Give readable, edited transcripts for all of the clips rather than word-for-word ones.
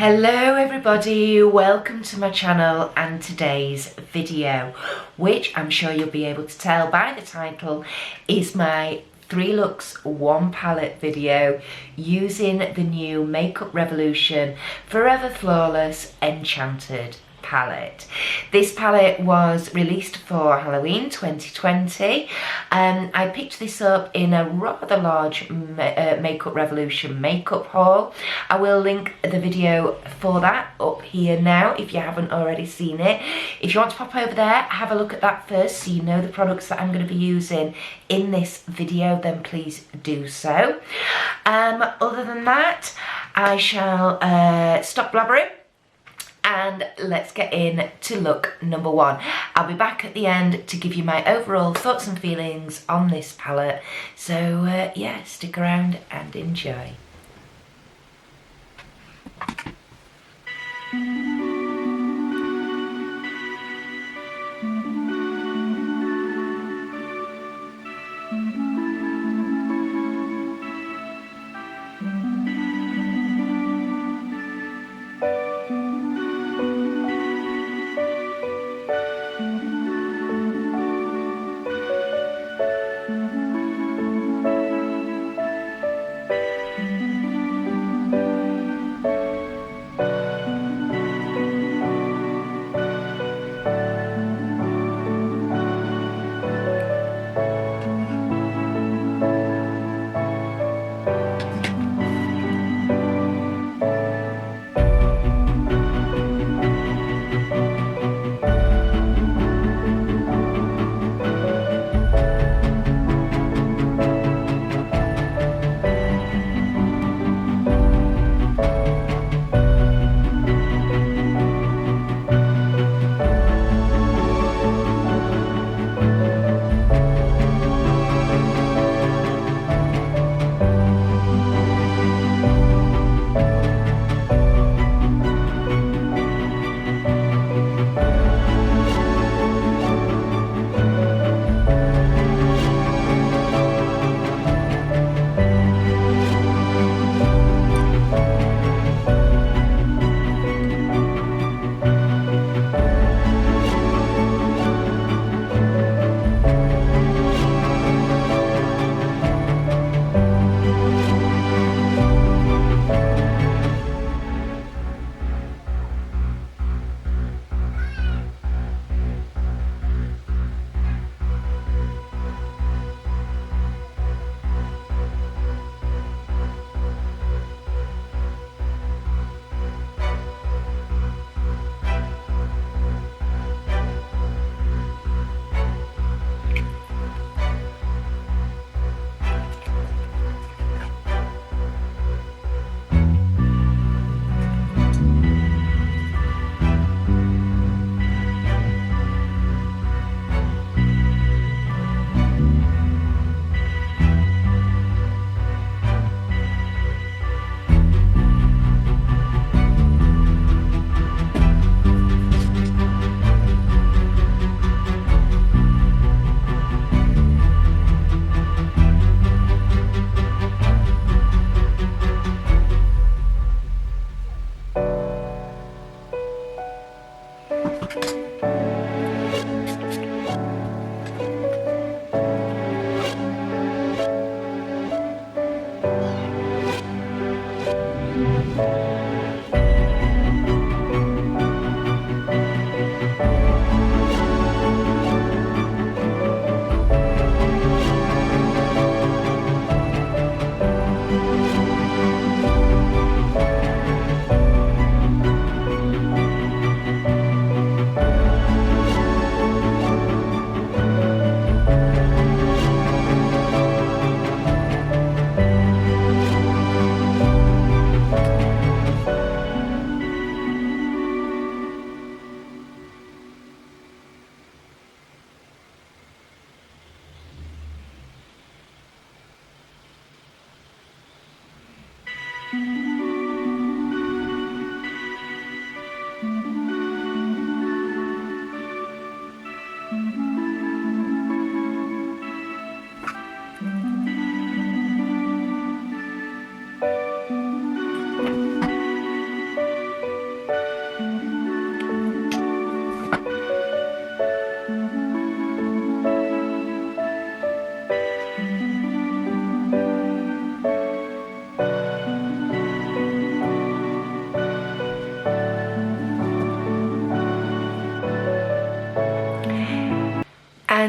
Hello everybody, welcome to my channel and today's video, which I'm sure you'll be able to tell by the title, is my 3 looks 1 palette video using the new Makeup Revolution Forever Flawless Enchanted palette. This palette was released for Halloween 2020. I picked this up in a rather large Makeup Revolution makeup haul. I will link the video for that up here now if you haven't already seen it. If you want to pop over there, have a look at that first so you know the products that I'm going to be using in this video, then please do so. Other than that, I shall stop blabbering and let's get in to look number 1. I'll be back at the end to give you my overall thoughts and feelings on this palette. So yeah, stick around and enjoy.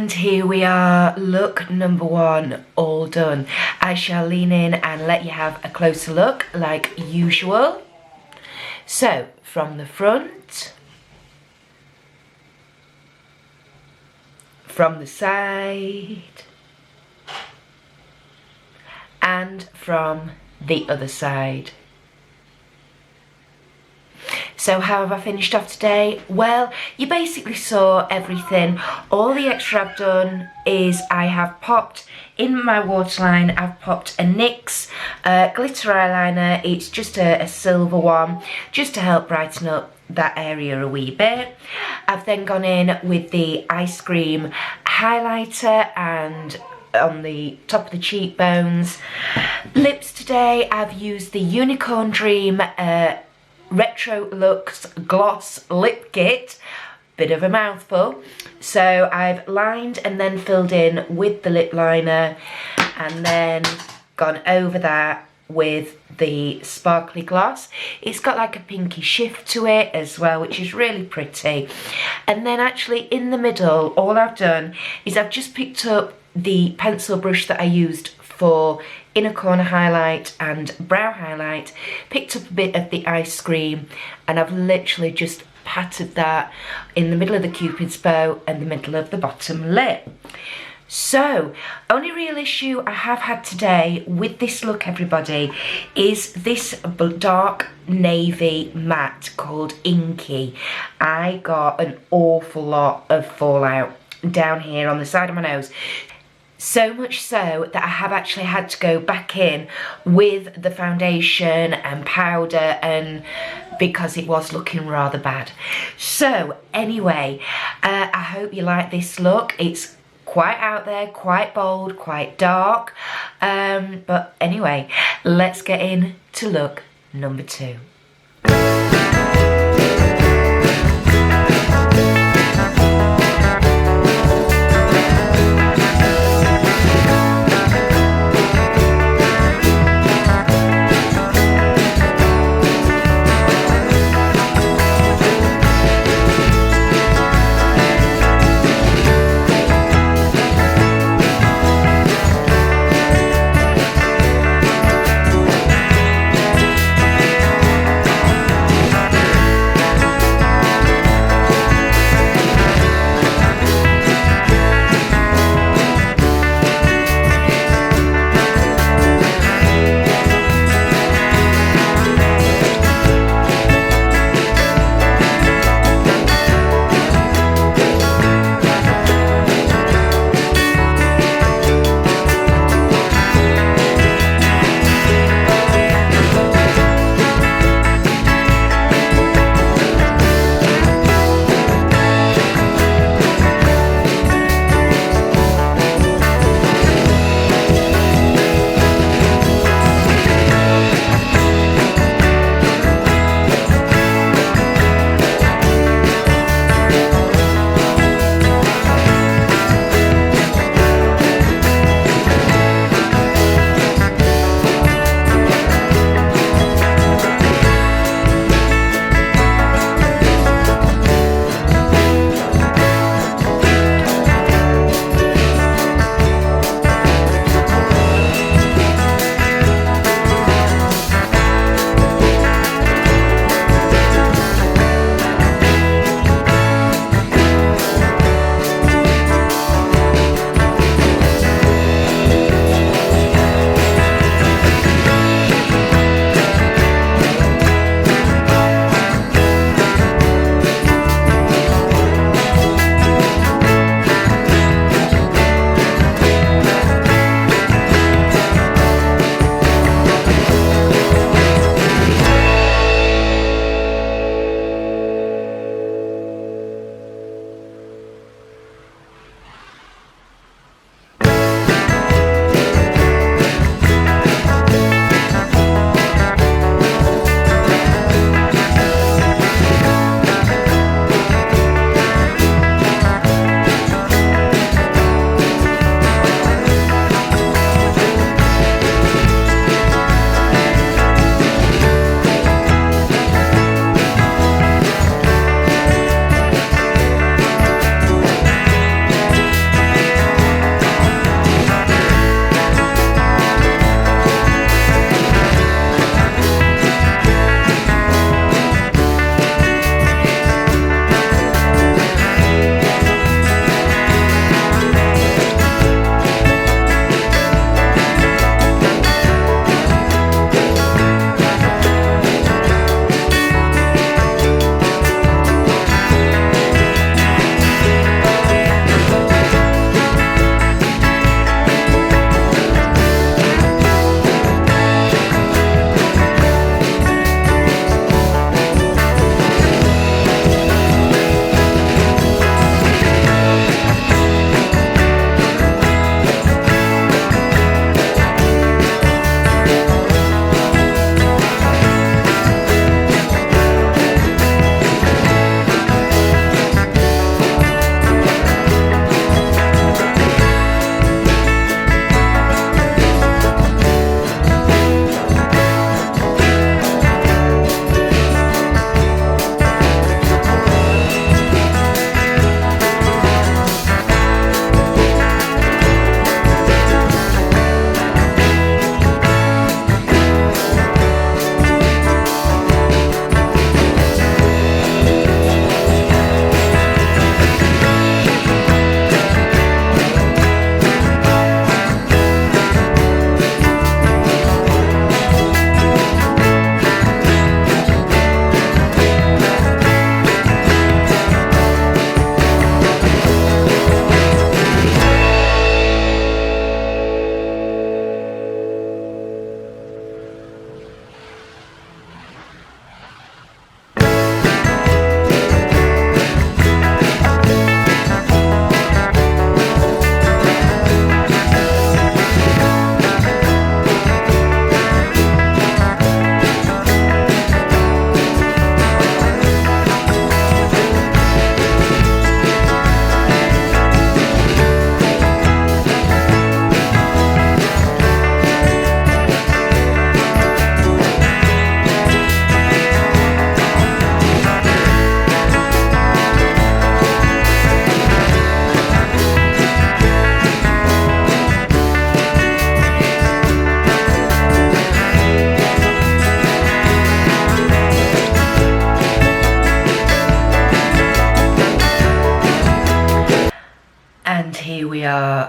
And here we are, look number 1, all done. I shall lean in and let you have a closer look like usual. So, from the front, from the side, and from the other side. So how have I finished off today? Well, you basically saw everything. All the extra I've done is I have popped in my waterline, I've popped a NYX glitter eyeliner. It's just a silver one, just to help brighten up that area a wee bit. I've then gone in with the ice cream highlighter and on the top of the cheekbones. Lips today, I've used the Unicorn Dream Retro Luxe Gloss Lip Kit. Bit of a mouthful. So I've lined and then filled in with the lip liner and then gone over that with the sparkly gloss. It's got like a pinky shift to it as well, which is really pretty. And then actually in the middle, all I've done is I've just picked up the pencil brush that I used for inner corner highlight and brow highlight, picked up a bit of the ice cream, and I've literally just patted that in the middle of the Cupid's bow and the middle of the bottom lip. So, only real issue I have had today with this look, everybody, is this dark navy matte called Inky. I got an awful lot of fallout down here on the side of my nose. So much so that I have actually had to go back in with the foundation and powder, and because it was looking rather bad. So anyway, I hope you like this look. It's quite out there, quite bold, quite dark. But anyway, let's get into look number 2.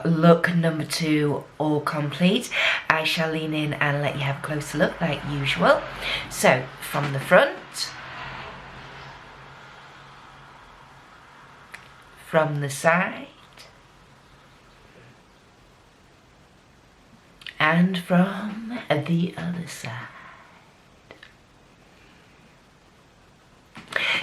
look number 2 all complete. I shall lean in and let you have a closer look like usual. So from the front, from the side, and from the other side.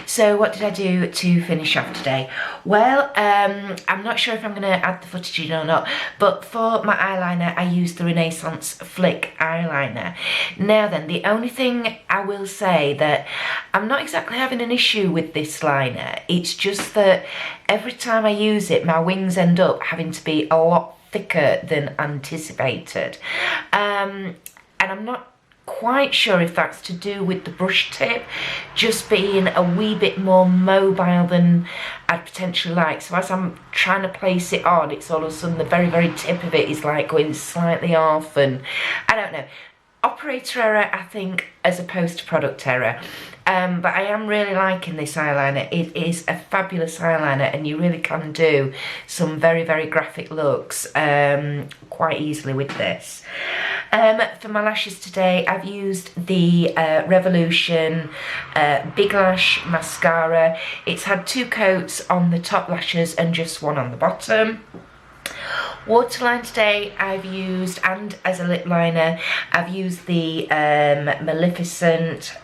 So what did I do to finish off today? Well, I'm not sure if I'm going to add the footage in or not, but for my eyeliner I used the Renaissance Flick eyeliner. Now then, the only thing I will say that I'm not exactly having an issue with this liner. It's just that every time I use it, my wings end up having to be a lot thicker than anticipated. And I'm not quite sure if that's to do with the brush tip just being a wee bit more mobile than I'd potentially like. So as I'm trying to place it on, it's all of a sudden the very tip of it is like going slightly off, and I don't know. Operator error, I think, as opposed to product error. But I am really liking this eyeliner. It is a fabulous eyeliner, and you really can do some very graphic looks quite easily with this. For my lashes today, I've used the Revolution Big Lash Mascara. It's had 2 coats on the top lashes and just 1 on the bottom. Waterline today I've used, and as a lip liner, I've used the Maleficent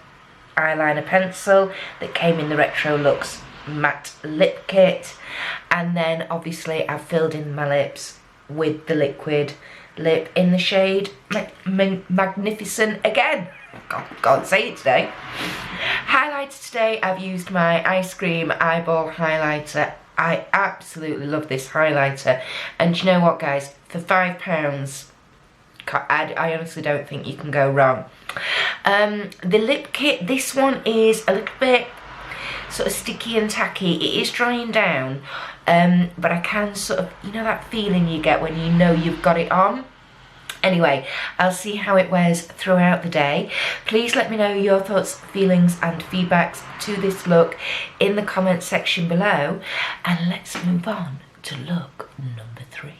eyeliner pencil that came in the Retro Luxe matte lip kit, and then obviously I've filled in my lips with the liquid lip in the shade Magnificent again. Can't say it today. Highlighter today, I've used my Ice Cream Eyeball Highlighter. I absolutely love this highlighter, and you know what, guys, for £5 I honestly don't think you can go wrong. The lip kit, this one is a little bit sort of sticky and tacky. It is drying down, but I can sort of, you know that feeling you get when you know you've got it on? Anyway, I'll see how it wears throughout the day. Please let me know your thoughts, feelings and feedbacks to this look in the comment section below, and let's move on to look number 3.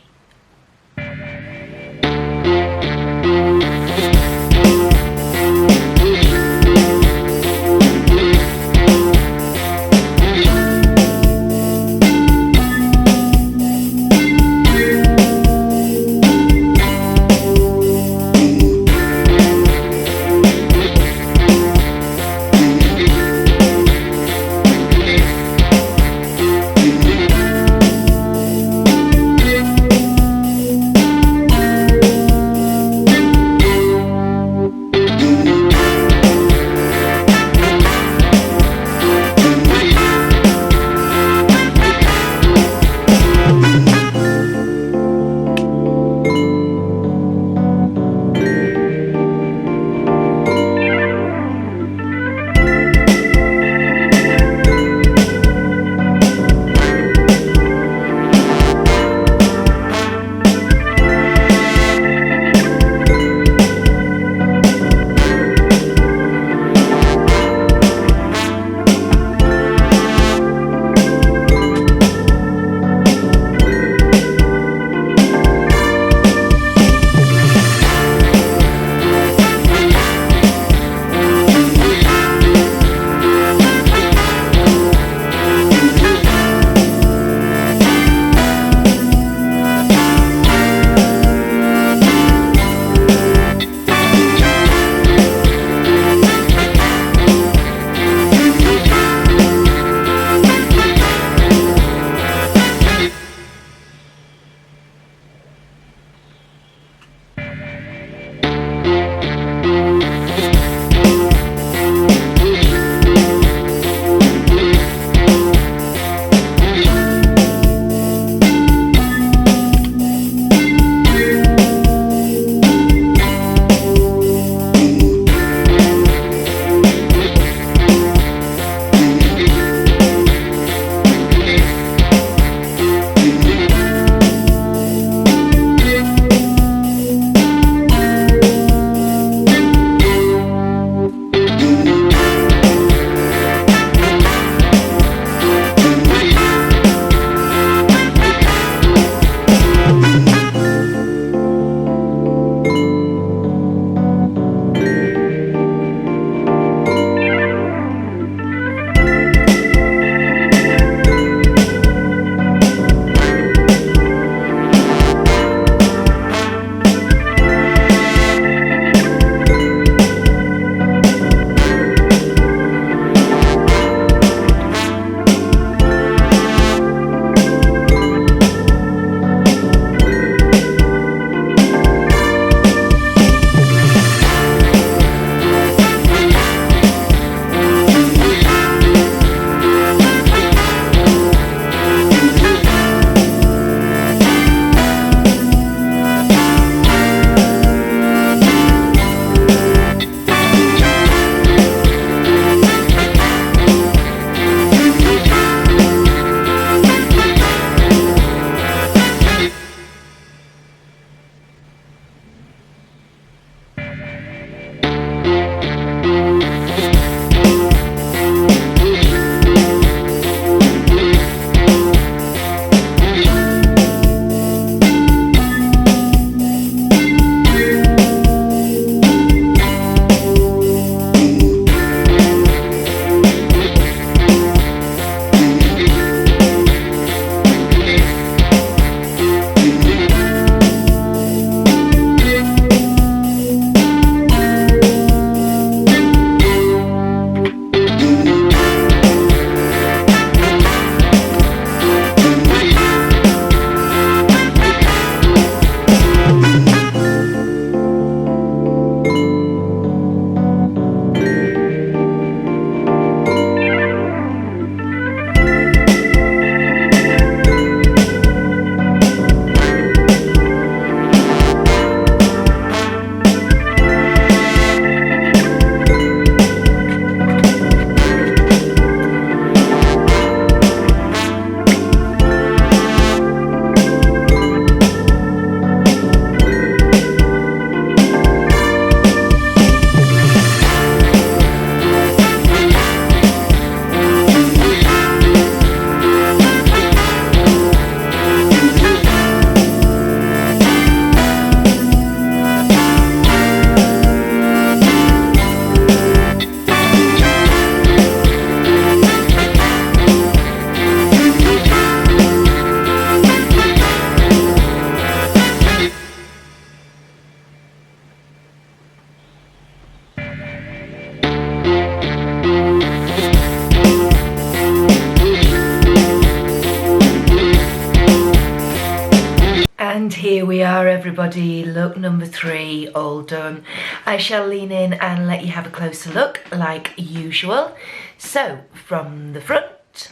And here we are, everybody, look number 3, all done. I shall lean in and let you have a closer look, like usual. So, from the front,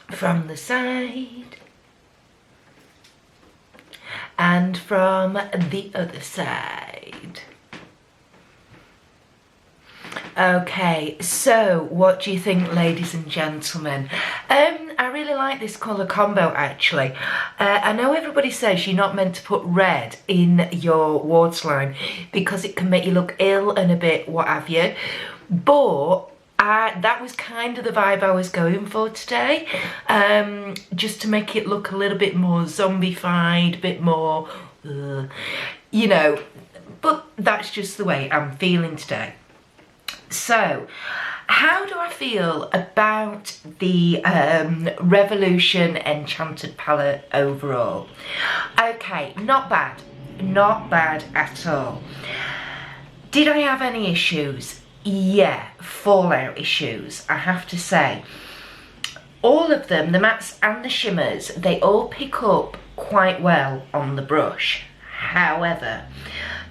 from the side, and from the other side. Okay, so what do you think, ladies and gentlemen? I really like this colour combo, actually. I know everybody says you're not meant to put red in your waterline because it can make you look ill and a bit what have you, but that was kind of the vibe I was going for today, just to make it look a little bit more zombified, a bit more, you know, but that's just the way I'm feeling today. So, how do I feel about the Revolution Enchanted palette overall? Okay, not bad at all. Did I have any issues? Yeah, fallout issues, I have to say. All of them, the mattes and the shimmers, they all pick up quite well on the brush. However,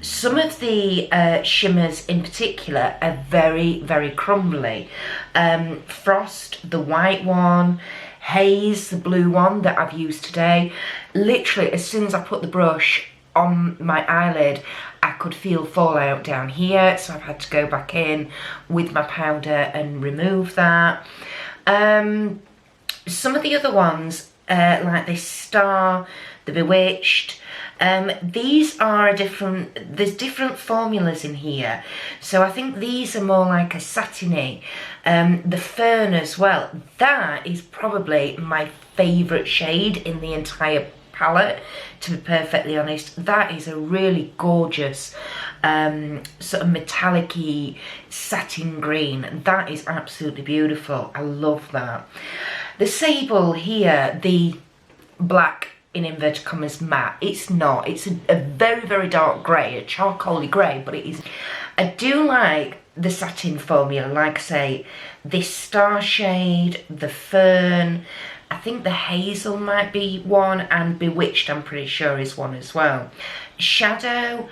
some of the shimmers in particular are very, very crumbly. Frost, the white one, Haze, the blue one that I've used today. Literally, as soon as I put the brush on my eyelid, I could feel fallout down here, so I've had to go back in with my powder and remove that. Some of the other ones, like this Star, the Bewitched, these are there's different formulas in here, so I think these are more like a satiny. The Fern as well, that is probably my favourite shade in the entire palette, to be perfectly honest. That is a really gorgeous sort of metallic-y satin green. That is absolutely beautiful. I love that. The Sable here, the black in inverted commas matte, it's not, it's a very, very dark grey, a charcoaly grey, but it is. I do like the satin formula, like I say, this Star shade, the Fern, I think the Hazel might be one, and Bewitched I'm pretty sure is one as well. Shadow,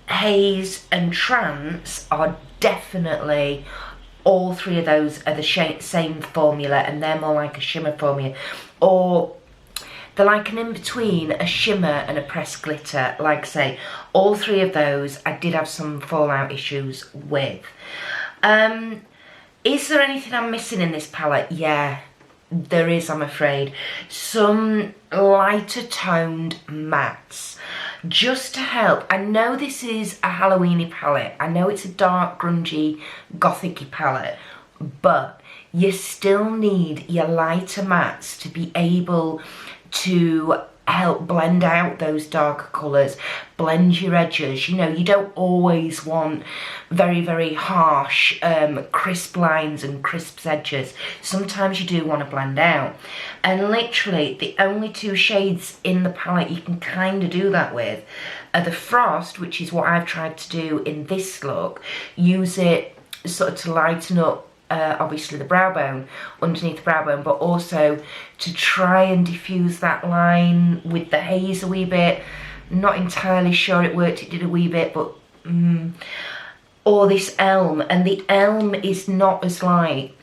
Haze and Trance are definitely, all three of those are the same formula, and they're more like a shimmer formula, or they're like an in-between a shimmer and a pressed glitter. Like I say, all three of those I did have some fallout issues with. Is there anything I'm missing in this palette? Yeah, there is, I'm afraid. Some lighter toned mattes, just to help. I know this is a Halloweeny palette, I know it's a dark, grungy, gothic-y palette, but you still need your lighter mattes to be able to help blend out those darker colours, blend your edges. You know, you don't always want very, very harsh, crisp lines and crisp edges. Sometimes you do want to blend out. And literally, the only two shades in the palette you can kind of do that with are the Frost, which is what I've tried to do in this look. Use it sort of to lighten up obviously the brow bone, underneath the brow bone, but also to try and diffuse that line with the Haze a wee bit. Not entirely sure it worked, it did a wee bit, but or this Elm, and the Elm is not as light.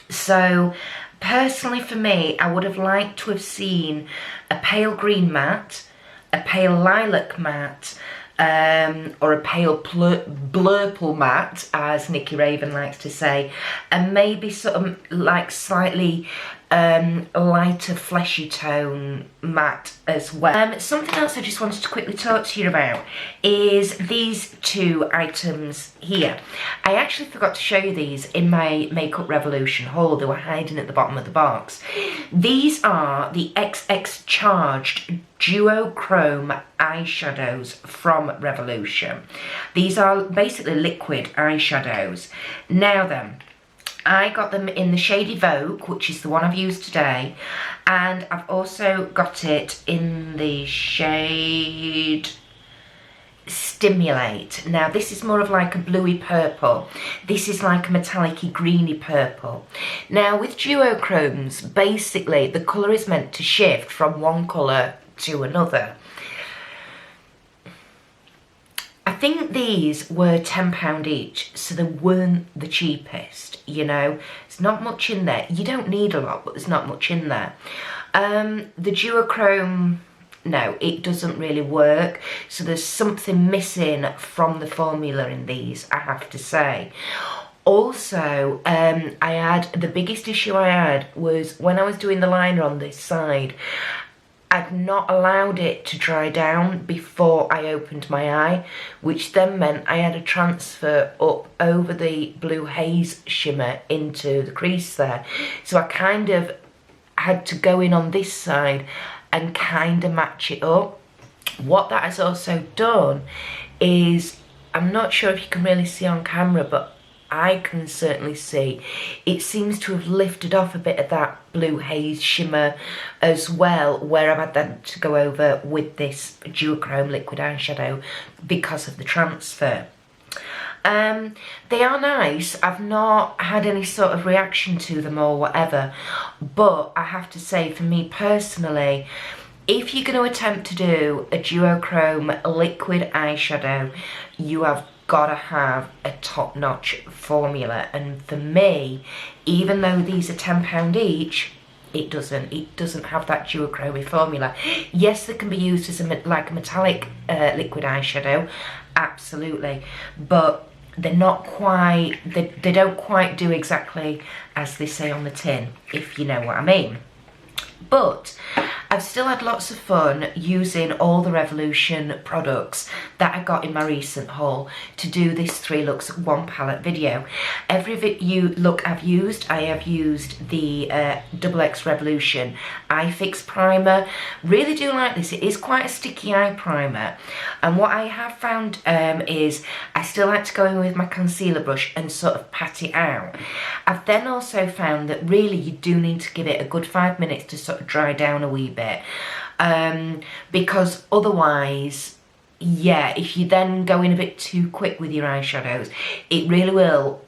So personally for me, I would have liked to have seen a pale green matte, a pale lilac matte, or a pale blurple matte, as Nikki Raven likes to say, and maybe sort of like slightly lighter fleshy tone matte as well. Something else I just wanted to quickly talk to you about is these two items here. I actually forgot to show you these in my Makeup Revolution haul. They were hiding at the bottom of the box. These are the XX Charged Duochrome eyeshadows from Revolution. These are basically liquid eyeshadows. Now then, I got them in the shade Evoke, which is the one I've used today, and I've also got it in the shade Stimulate. Now this is more of like a bluey purple. This is like a metallic-y greeny purple. Now with duochromes, basically the colour is meant to shift from one colour to another. I think these were £10 each, so they weren't the cheapest, you know. There's not much in there. You don't need a lot, but there's not much in there. The duochrome, no, it doesn't really work. So there's something missing from the formula in these, I have to say. Also, the biggest issue I had was when I was doing the liner on this side, I'd not allowed it to dry down before I opened my eye, which then meant I had to transfer up over the blue haze shimmer into the crease there. So I kind of had to go in on this side and kind of match it up. What that has also done is, I'm not sure if you can really see on camera, but I can certainly see it seems to have lifted off a bit of that blue haze shimmer as well, where I've had that to go over with this duochrome liquid eyeshadow because of the transfer. They are nice. I've not had any sort of reaction to them or whatever, but I have to say, for me personally, if you're going to attempt to do a duochrome liquid eyeshadow, you have gotta have a top-notch formula. And for me, even though these are £10 each, it doesn't have that duochrome formula. Yes, they can be used as like a metallic liquid eyeshadow, absolutely, but they're not quite, they don't quite do exactly as they say on the tin, if you know what I mean. But I've still had lots of fun using all the Revolution products that I got in my recent haul to do this 3 looks 1 palette video. Every look I've used, I have used the XX Revolution Eye Fix Primer. Really do like this. It is quite a sticky eye primer. And what I have found is I still like to go in with my concealer brush and sort of pat it out. I've then also found that really you do need to give it a good 5 minutes to sort of dry down a wee bit, because otherwise, yeah, if you then go in a bit too quick with your eyeshadows, it really will,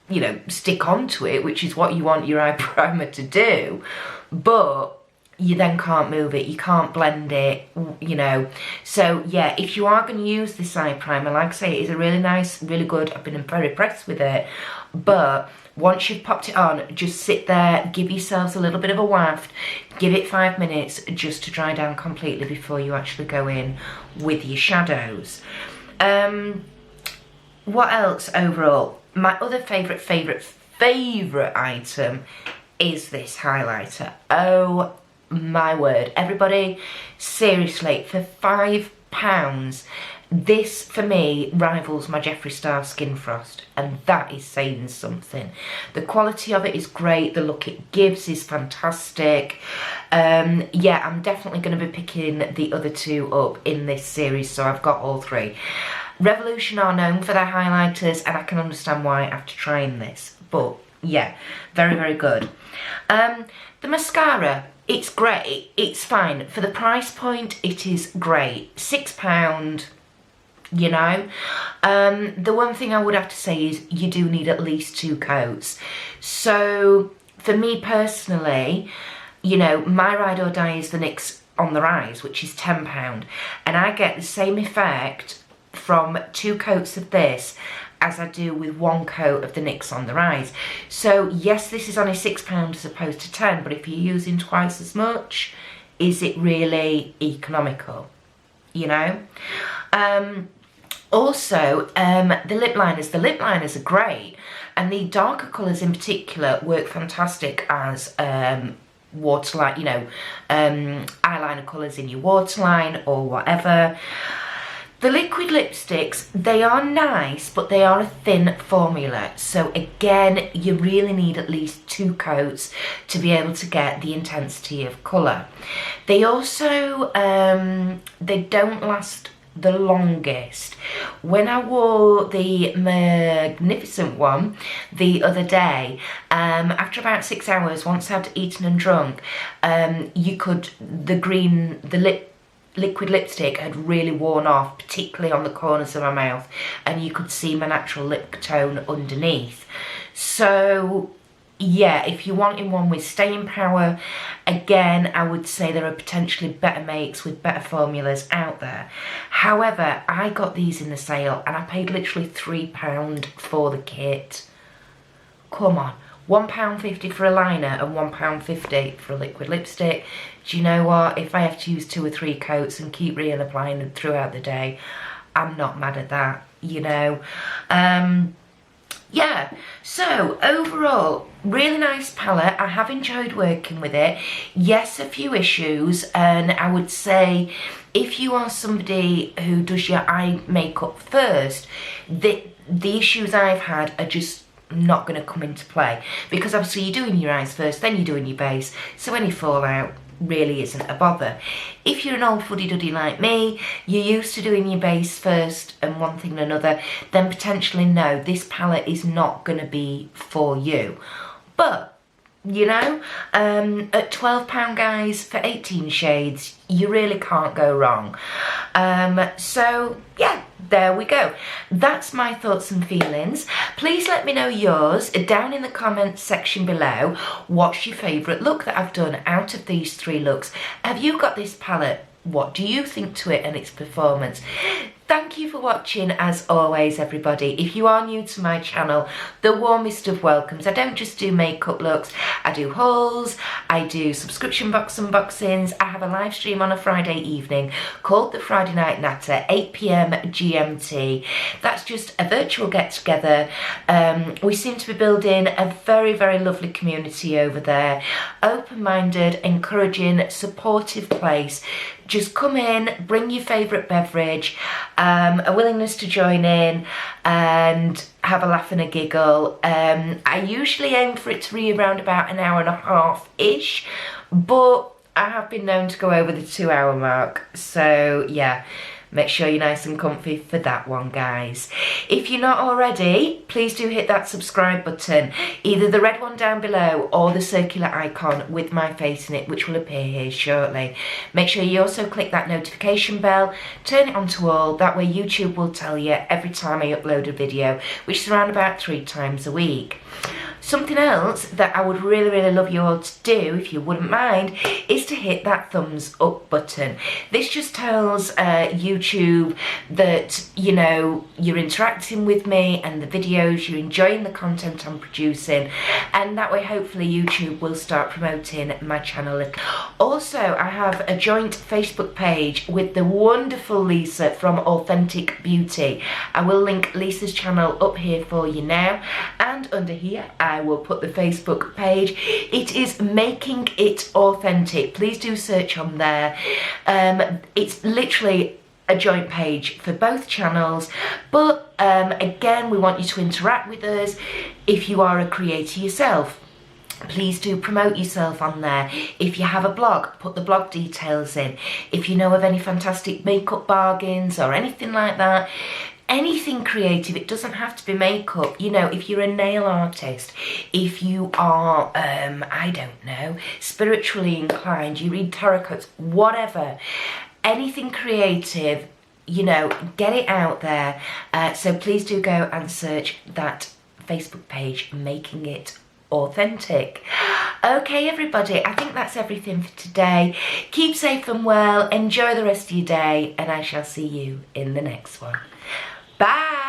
you know, stick onto it, which is what you want your eye primer to do, but you then can't move it, you can't blend it, you know. So yeah, if you are going to use this eye primer, like I say, it is a really nice, really good, I've been very impressed with it, but once you've popped it on, just sit there, give yourselves a little bit of a waft, give it 5 minutes just to dry down completely before you actually go in with your shadows. What else overall? My other favourite item is this highlighter. Oh my word, everybody, seriously, for £5, this for me rivals my Jeffree Star Skin Frost, and that is saying something. The quality of it is great, the look it gives is fantastic. Yeah, I'm definitely going to be picking the other 2 up in this series, so I've got all 3. Revolution are known for their highlighters, and I can understand why after trying this, but yeah, very, very good. The mascara, it's great, it's fine. For the price point, it is great. £6, you know. The one thing I would have to say is you do need at least 2 coats. So for me personally, you know, my ride or die is the NYX on the Rise, which is £10, and I get the same effect from 2 coats of this as I do with 1 coat of the NYX on the Rise. So yes, this is only £6 as opposed to 10, but if you're using twice as much, is it really economical, you know? Also, the lip liners are great, and the darker colours in particular work fantastic as waterline, you know, eyeliner colours in your waterline or whatever. The liquid lipsticks, they are nice, but they are a thin formula. So again, you really need at least 2 coats to be able to get the intensity of colour. They also, they don't last the longest. When I wore the Magnificent one the other day, after about 6 hours, once I'd eaten and drunk, the lip liquid lipstick had really worn off, particularly on the corners of my mouth, and you could see my natural lip tone underneath. So yeah, if you're wanting one with staying power, again, I would say there are potentially better makes with better formulas out there. However, I got these in the sale and I paid literally £3 for the kit. Come on, £1.50 for a liner and £1.50 for a liquid lipstick. Do you know what? If I have to use 2 or 3 coats and keep reapplying them throughout the day, I'm not mad at that, you know. Yeah, so overall, really nice palette. I have enjoyed working with it. Yes, a few issues, and I would say if you are somebody who does your eye makeup first, the issues I've had are just not going to come into play, because obviously you're doing your eyes first, then you're doing your base, so any fallout really isn't a bother. If you're an old fuddy-duddy like me, you're used to doing your base first and one thing and another, then potentially no, this palette is not going to be for you. But, you know, at £12 guys for 18 shades, you really can't go wrong. So yeah, there we go. That's my thoughts and feelings. Please let me know yours down in the comments section below. What's your favourite look that I've done out of these 3 looks? Have you got this palette? What do you think to it and its performance? Thank you for watching as always, everybody. If you are new to my channel, the warmest of welcomes. I don't just do makeup looks, I do hauls, I do subscription box unboxings. I have a live stream on a Friday evening called the Friday Night Natter, 8 PM GMT. That's just a virtual get together. We seem to be building a very, very lovely community over there. Open-minded, encouraging, supportive place. Just come in, bring your favourite beverage, a willingness to join in and have a laugh and a giggle. I usually aim for it to be around about an hour and a half-ish, but I have been known to go over the 2-hour mark. So yeah, make sure you're nice and comfy for that one, guys. If you're not already, please do hit that subscribe button, either the red one down below or the circular icon with my face in it, which will appear here shortly. Make sure you also click that notification bell, turn it on to all, that way YouTube will tell you every time I upload a video, which is around about 3 times a week. Something else that I would really, really love you all to do, if you wouldn't mind, is to hit that thumbs up button. This just tells YouTube that, you know, you're interacting with me and the videos, you're enjoying the content I'm producing, and that way hopefully YouTube will start promoting my channel. Also, I have a joint Facebook page with the wonderful Lisa from Authentic Beauty. I will link Lisa's channel up here for you now, and under here I will put the Facebook page. It is Making It Authentic. Please do search on there. It's literally a joint page for both channels, but again, we want you to interact with us. If you are a creator yourself, please do promote yourself on there. If you have a blog, put the blog details in. If you know of any fantastic makeup bargains or anything like that, anything creative, it doesn't have to be makeup. You know, if you're a nail artist, if you are, I don't know, spiritually inclined, you read tarot cards, whatever, anything creative, you know, get it out there. So please do go and search that Facebook page, Making It Authentic. Okay, everybody, I think that's everything for today. Keep safe and well, enjoy the rest of your day, and I shall see you in the next one. Bye!